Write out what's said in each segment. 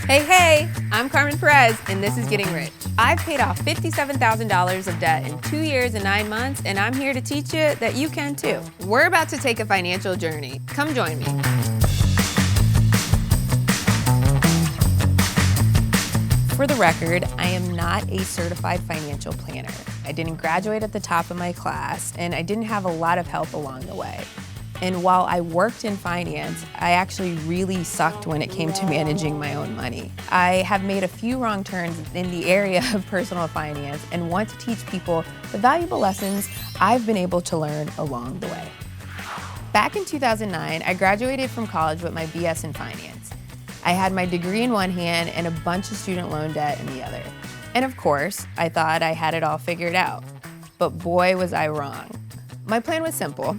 Hey, I'm Carmen Perez, and this is Getting Rich. I've paid off $57,000 of debt in 2 years and 9 months, and I'm here to teach you that you can too. We're about to take a financial journey. Come join me. For the record, I am not a certified financial planner. I didn't graduate at the top of my class, and I didn't have a lot of help along the way. And while I worked in finance, I actually really sucked when it came to managing my own money. I have made a few wrong turns in the area of personal finance and want to teach people the valuable lessons I've been able to learn along the way. Back in 2009, I graduated from college with my BS in finance. I had my degree in one hand and a bunch of student loan debt in the other. And of course, I thought I had it all figured out. But boy, was I wrong. My plan was simple.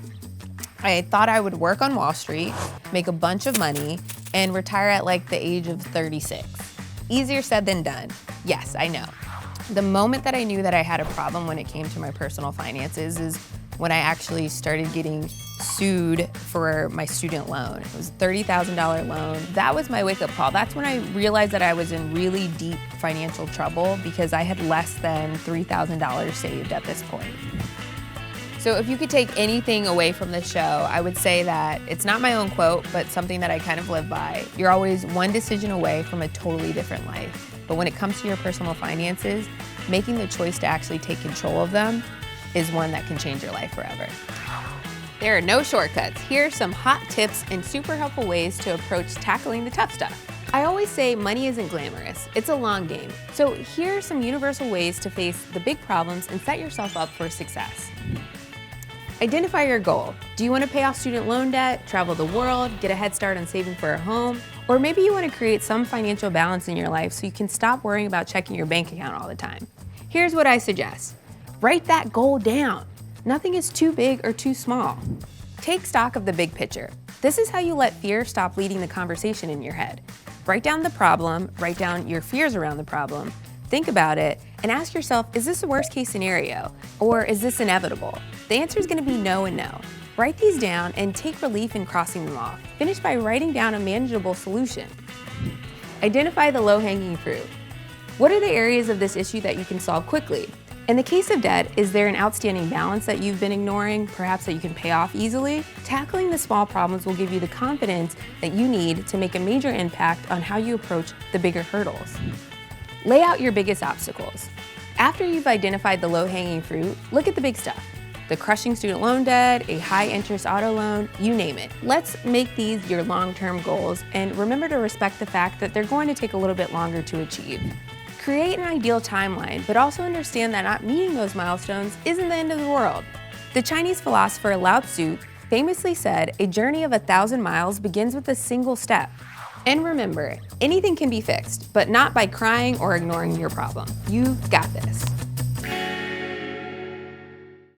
I thought I would work on Wall Street, make a bunch of money, and retire at like the age of 36. Easier said than done. Yes, I know. The moment that I knew that I had a problem when it came to my personal finances is when I actually started getting sued for my student loan. It was a $30,000 loan. That was my wake-up call. That's when I realized that I was in really deep financial trouble because I had less than $3,000 saved at this point. So if you could take anything away from this show, I would say that it's not my own quote, but something that I kind of live by. You're always one decision away from a totally different life. But when it comes to your personal finances, making the choice to actually take control of them is one that can change your life forever. There are no shortcuts. Here are some hot tips and super helpful ways to approach tackling the tough stuff. I always say money isn't glamorous, it's a long game. So here are some universal ways to face the big problems and set yourself up for success. Identify your goal. Do you want to pay off student loan debt, travel the world, get a head start on saving for a home? Or maybe you want to create some financial balance in your life so you can stop worrying about checking your bank account all the time. Here's what I suggest. Write that goal down. Nothing is too big or too small. Take stock of the big picture. This is how you let fear stop leading the conversation in your head. Write down the problem, write down your fears around the problem, think about it, and ask yourself, is this a worst case scenario? Or is this inevitable? The answer is going to be no and no. Write these down and take relief in crossing them off. Finish by writing down a manageable solution. Identify the low-hanging fruit. What are the areas of this issue that you can solve quickly? In the case of debt, is there an outstanding balance that you've been ignoring, perhaps that you can pay off easily? Tackling the small problems will give you the confidence that you need to make a major impact on how you approach the bigger hurdles. Lay out your biggest obstacles. After you've identified the low-hanging fruit, look at the big stuff. The crushing student loan debt, a high-interest auto loan, you name it. Let's make these your long-term goals and remember to respect the fact that they're going to take a little bit longer to achieve. Create an ideal timeline, but also understand that not meeting those milestones isn't the end of the world. The Chinese philosopher Lao Tzu famously said, "A journey of 1,000 miles begins with a single step." And remember, anything can be fixed, but not by crying or ignoring your problem. You've got this.